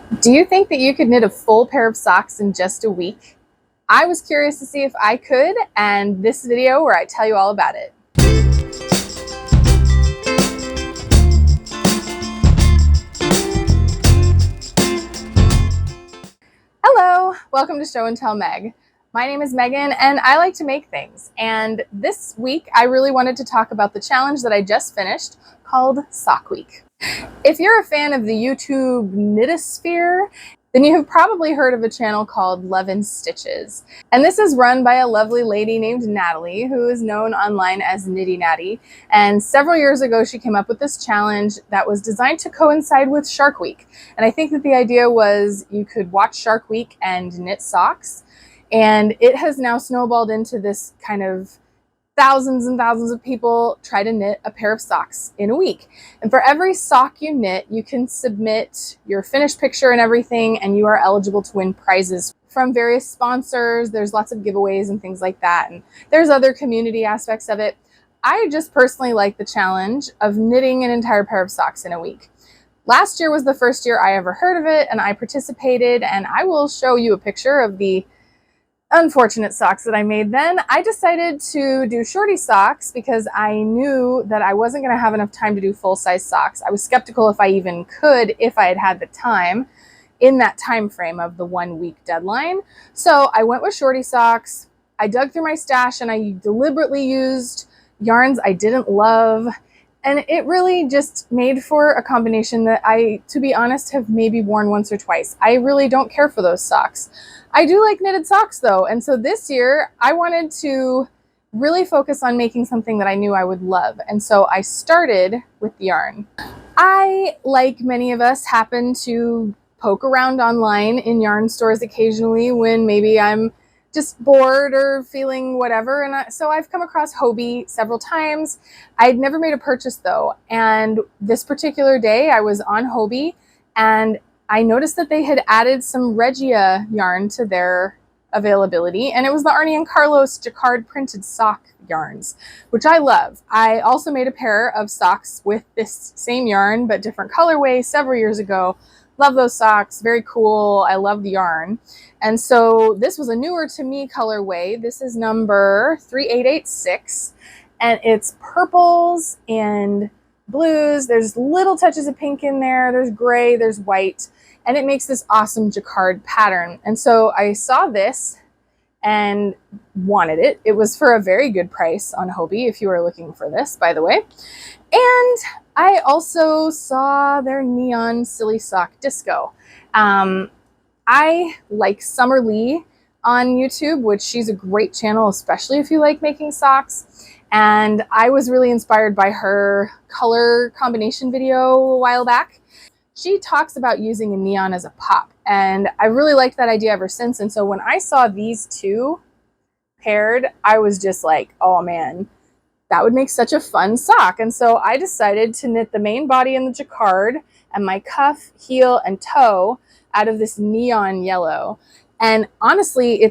Do you think that you could knit a full pair of socks in just a week? I was curious to see if I could, and this video where I tell you all about it. Hello, welcome to Show and Tell Meg. My name is Megan and I like to make things. And this week I really wanted to talk about the challenge that I just finished called Sock Week. If you're a fan of the YouTube Knitosphere, then you have probably heard of a channel called Love and Stitches. And this is run by a lovely lady named Natalie, who is known online as Nitty Natty. And several years ago, she came up with this challenge that was designed to coincide with Shark Week. And I think that the idea was you could watch Shark Week and knit socks. And it has now snowballed into this kind of thousands and thousands of people try to knit a pair of socks in a week. And for every sock you knit, you can submit your finished picture and everything, and you are eligible to win prizes from various sponsors. There's lots of giveaways and things like that. And there's other community aspects of it. I just personally like the challenge of knitting an entire pair of socks in a week. Last year was the first year I ever heard of it, and I participated, and I will show you a picture of the unfortunate socks that I made then. I decided to do shorty socks because I knew that I wasn't going to have enough time to do full-size socks. I was skeptical if I even could, if I had had the time in that time frame of the 1 week deadline. So I went with shorty socks. I dug through my stash and I deliberately used yarns I didn't love. And it really just made for a combination that I, to be honest, have maybe worn once or twice. I really don't care for those socks. I do like knitted socks though, and so this year I wanted to really focus on making something that I knew I would love, and so I started with yarn. I, like many of us, happen to poke around online in yarn stores occasionally when maybe I'm just bored or feeling whatever, and so I've come across Hobie several times. I'd never made a purchase though, and this particular day I was on Hobie and I noticed that they had added some Regia yarn to their availability, and it was the Arnie and Carlos jacquard printed sock yarns, which I love. I also made a pair of socks with this same yarn, but different colorway several years ago. Love those socks, very cool. I love the yarn. And so this was a newer to me colorway. This is number 3886, and it's purples and blues. There's little touches of pink in there. There's gray, there's white, and it makes this awesome jacquard pattern. And so I saw this and wanted it. It was for a very good price on Hobie, if you are looking for this, by the way. And I also saw their neon silly sock disco. I like Summer Lee on YouTube, which she's a great channel, especially if you like making socks. And I was really inspired by her color combination video a while back. She talks about using a neon as a pop, and I really liked that idea ever since. And so when I saw these two paired, I was just like, oh man, that would make such a fun sock. And so I decided to knit the main body in the jacquard and my cuff, heel, and toe out of this neon yellow. And honestly,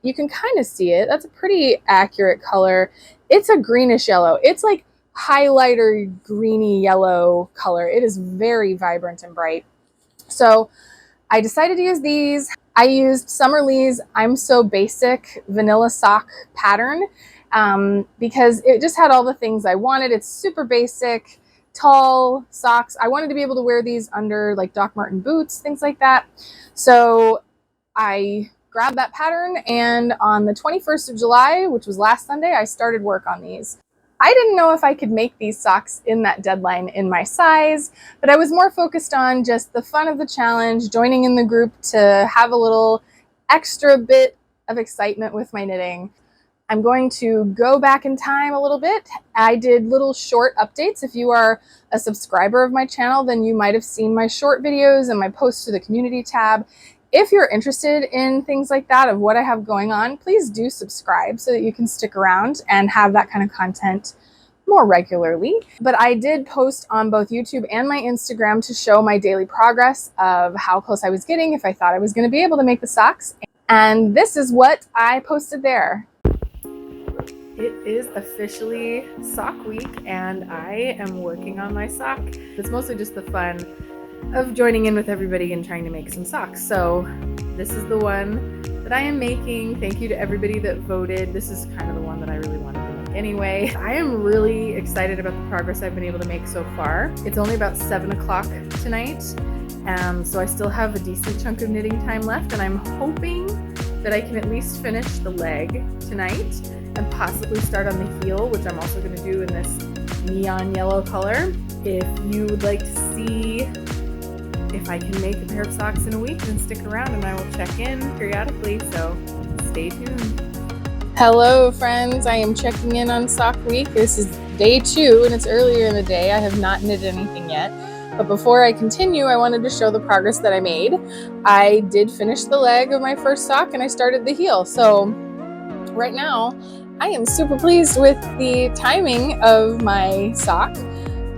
you can kind of see it. That's a pretty accurate color. It's a greenish yellow. It's like highlighter greeny yellow color. It is very vibrant and bright. So I decided to use these. I used Summer Lee's I'm So Basic vanilla sock pattern because it just had all the things I wanted. It's super basic, tall socks. I wanted to be able to wear these under like Doc Marten boots, things like that. So I grabbed that pattern, and on the 21st of July, which was last Sunday, I started work on these. I didn't know if I could make these socks in that deadline in my size, but I was more focused on just the fun of the challenge, joining in the group to have a little extra bit of excitement with my knitting. I'm going to go back in time a little bit. I did little short updates. If you are a subscriber of my channel, then you might have seen my short videos and my posts to the community tab. If you're interested in things like that, of what I have going on, please do subscribe so that you can stick around and have that kind of content more regularly. But I did post on both YouTube and my Instagram to show my daily progress of how close I was getting, if I thought I was going to be able to make the socks. And this is what I posted there. It is officially sock week and I am working on my sock. It's mostly just the fun of joining in with everybody and trying to make some socks. So this is the one that I am making. Thank you to everybody that voted. This is kind of the one that I really wanted to make anyway. I am really excited about the progress I've been able to make so far. It's only about 7 o'clock tonight, so I still have a decent chunk of knitting time left, and I'm hoping that I can at least finish the leg tonight and possibly start on the heel, which I'm also going to do in this neon yellow color. If you would like to see if I can make a pair of socks in a week, then stick around and I will check in periodically, so stay tuned. Hello friends, I am checking in on Sock Week. This is day 2 and it's earlier in the day. I have not knitted anything yet, but before I continue, I wanted to show the progress that I made. I did finish the leg of my first sock and I started the heel. So right now, I am super pleased with the timing of my sock.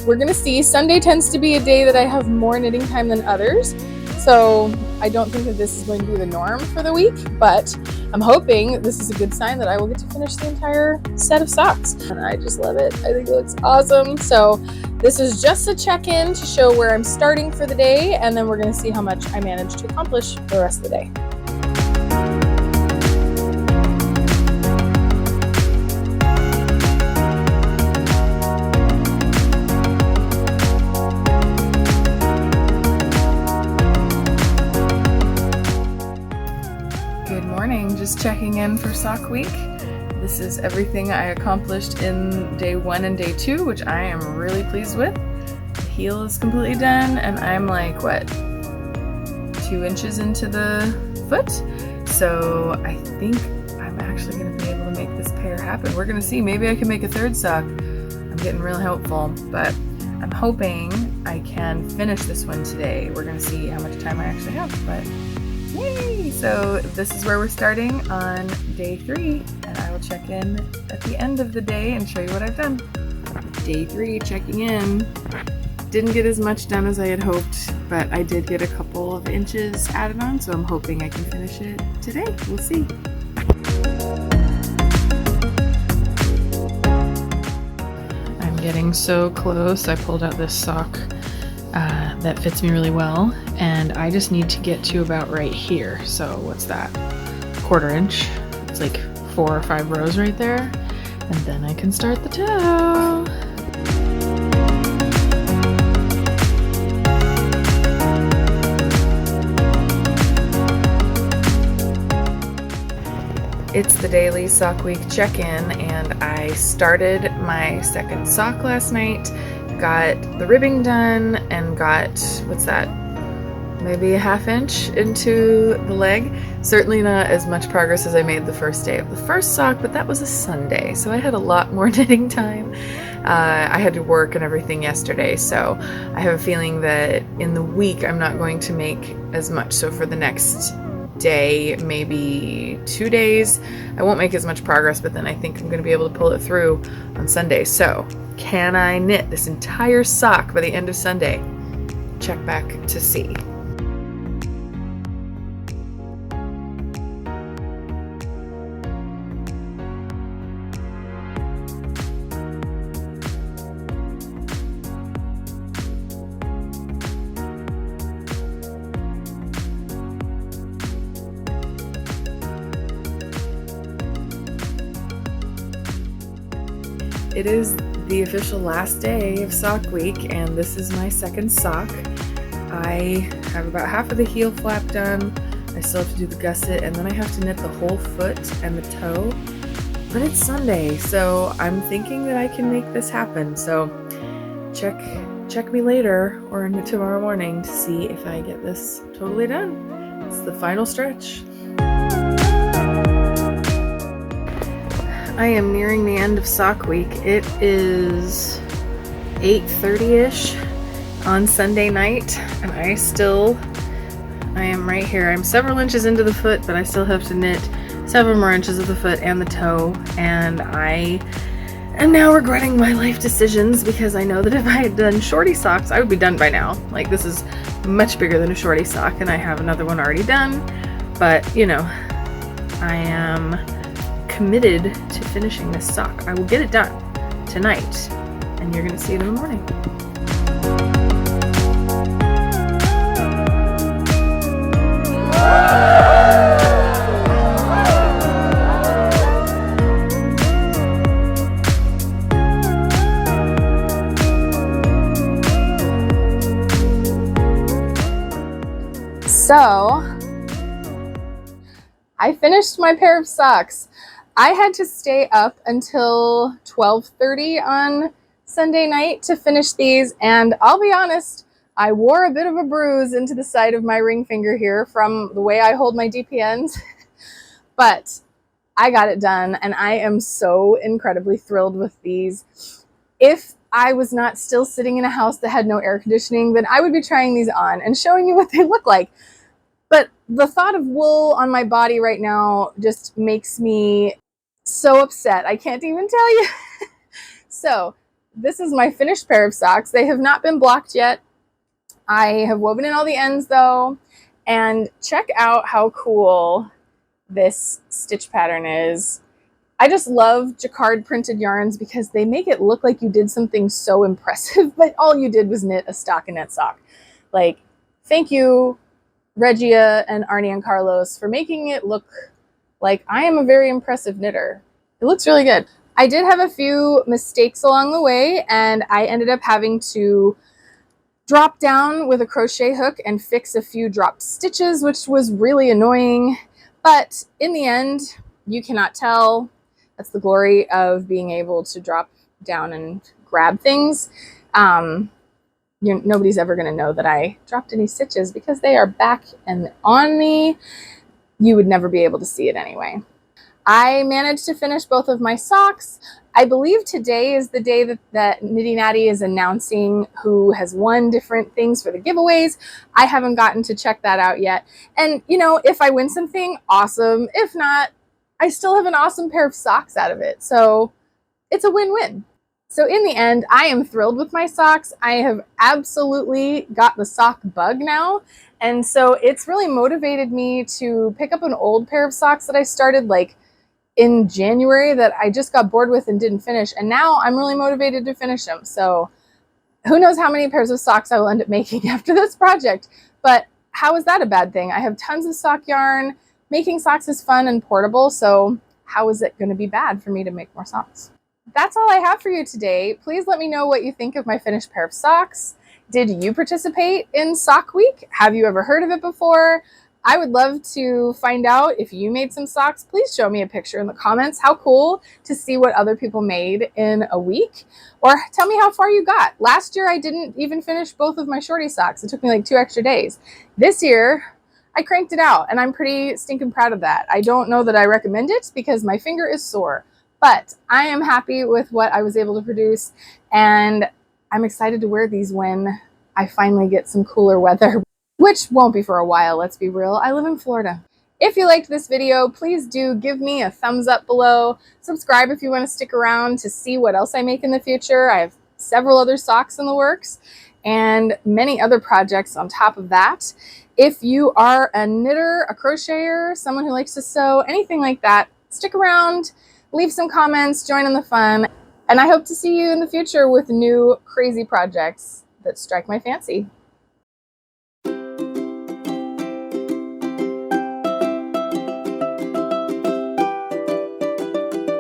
We're gonna see. Sunday tends to be a day that I have more knitting time than others, so I don't think that this is going to be the norm for the week, but I'm hoping this is a good sign that I will get to finish the entire set of socks. And I just love it. I think it looks awesome. So this is just a check-in to show where I'm starting for the day, and then we're gonna see how much I managed to accomplish for the rest of the day. Just checking in for Sock Week. This is everything I accomplished in day 1 and day 2, which I am really pleased with. The heel is completely done, and I'm like, what, 2 inches into the foot? So I think I'm actually going to be able to make this pair happen. We're going to see. Maybe I can make a third sock. I'm getting real hopeful, but I'm hoping I can finish this one today. We're going to see how much time I actually have, but yay! So this is where we're starting on day 3, and I will check in at the end of the day and show you what I've done. Day 3, checking in. Didn't get as much done as I had hoped, but I did get a couple of inches added on, so I'm hoping I can finish it today. We'll see. I'm getting so close. I pulled out this sock that fits me really well, and I just need to get to about right here. So what's that? 1/4 inch. It's like 4 or 5 rows right there, and then I can start the toe. It's the daily Sock Week check-in, and I started my second sock last night. Got the ribbing done and got, what's that, maybe a 1/2 inch into the leg. Certainly not as much progress as I made the first day of the first sock, but that was a Sunday, so I had a lot more knitting time. I had to work and everything yesterday, so I have a feeling that in the week I'm not going to make as much. So for the next day, maybe 2 days, I won't make as much progress, but then I think I'm going to be able to pull it through on Sunday. So can I knit this entire sock by the end of Sunday? Check back to see. It is the official last day of Sock Week, and this is my second sock. I have about half of the heel flap done. I still have to do the gusset, and then I have to knit the whole foot and the toe. But it's Sunday, so I'm thinking that I can make this happen. So check me later or tomorrow morning to see if I get this totally done. It's the final stretch. I am nearing the end of Sock Week. It is 8:30-ish on Sunday night, and I am right here. I'm several inches into the foot, but I still have to knit several more inches of the foot and the toe, and I am now regretting my life decisions because I know that if I had done shorty socks, I would be done by now. Like, this is much bigger than a shorty sock, and I have another one already done, but you know, I am committed to finishing this sock. I will get it done tonight, and you're gonna see it in the morning. So I finished my pair of socks. I had to stay up until 12:30 on Sunday night to finish these, and I'll be honest, I wore a bit of a bruise into the side of my ring finger here from the way I hold my DPNs, but I got it done, and I am so incredibly thrilled with these. If I was not still sitting in a house that had no air conditioning, then I would be trying these on and showing you what they look like. But the thought of wool on my body right now just makes me so upset. I can't even tell you. So this is my finished pair of socks. They have not been blocked yet. I have woven in all the ends though. And check out how cool this stitch pattern is. I just love jacquard printed yarns because they make it look like you did something so impressive, but all you did was knit a stockinette sock. Like, thank you, Regia and Arnie and Carlos, for making it look like I am a very impressive knitter. It looks really good. I did have a few mistakes along the way, and I ended up having to drop down with a crochet hook and fix a few dropped stitches, which was really annoying. But in the end, you cannot tell. That's the glory of being able to drop down and grab things. Nobody's ever going to know that I dropped any stitches because they are back and on me. You would never be able to see it anyway. I managed to finish both of my socks. I believe today is the day that Nitty Natty is announcing who has won different things for the giveaways. I haven't gotten to check that out yet. And, you know, if I win something, awesome. If not, I still have an awesome pair of socks out of it. So it's a win-win. So in the end, I am thrilled with my socks. I have absolutely got the sock bug now. And so it's really motivated me to pick up an old pair of socks that I started like in January that I just got bored with and didn't finish. And now I'm really motivated to finish them. So who knows how many pairs of socks I will end up making after this project. But how is that a bad thing? I have tons of sock yarn. Making socks is fun and portable. So how is it going to be bad for me to make more socks? That's all I have for you today. Please let me know what you think of my finished pair of socks. Did you participate in Sock Week? Have you ever heard of it before? I would love to find out if you made some socks. Please show me a picture in the comments. How cool to see what other people made in a week. Or tell me how far you got. Last year, I didn't even finish both of my shorty socks. It took me like 2 extra days. This year, I cranked it out, and I'm pretty stinking proud of that. I don't know that I recommend it because my finger is sore, but I am happy with what I was able to produce, and I'm excited to wear these when I finally get some cooler weather, which won't be for a while, let's be real. I live in Florida. If you liked this video, please do give me a thumbs up below. Subscribe if you want to stick around to see what else I make in the future. I have several other socks in the works and many other projects on top of that. If you are a knitter, a crocheter, someone who likes to sew, anything like that, stick around, leave some comments, join in the fun, and I hope to see you in the future with new crazy projects that strike my fancy.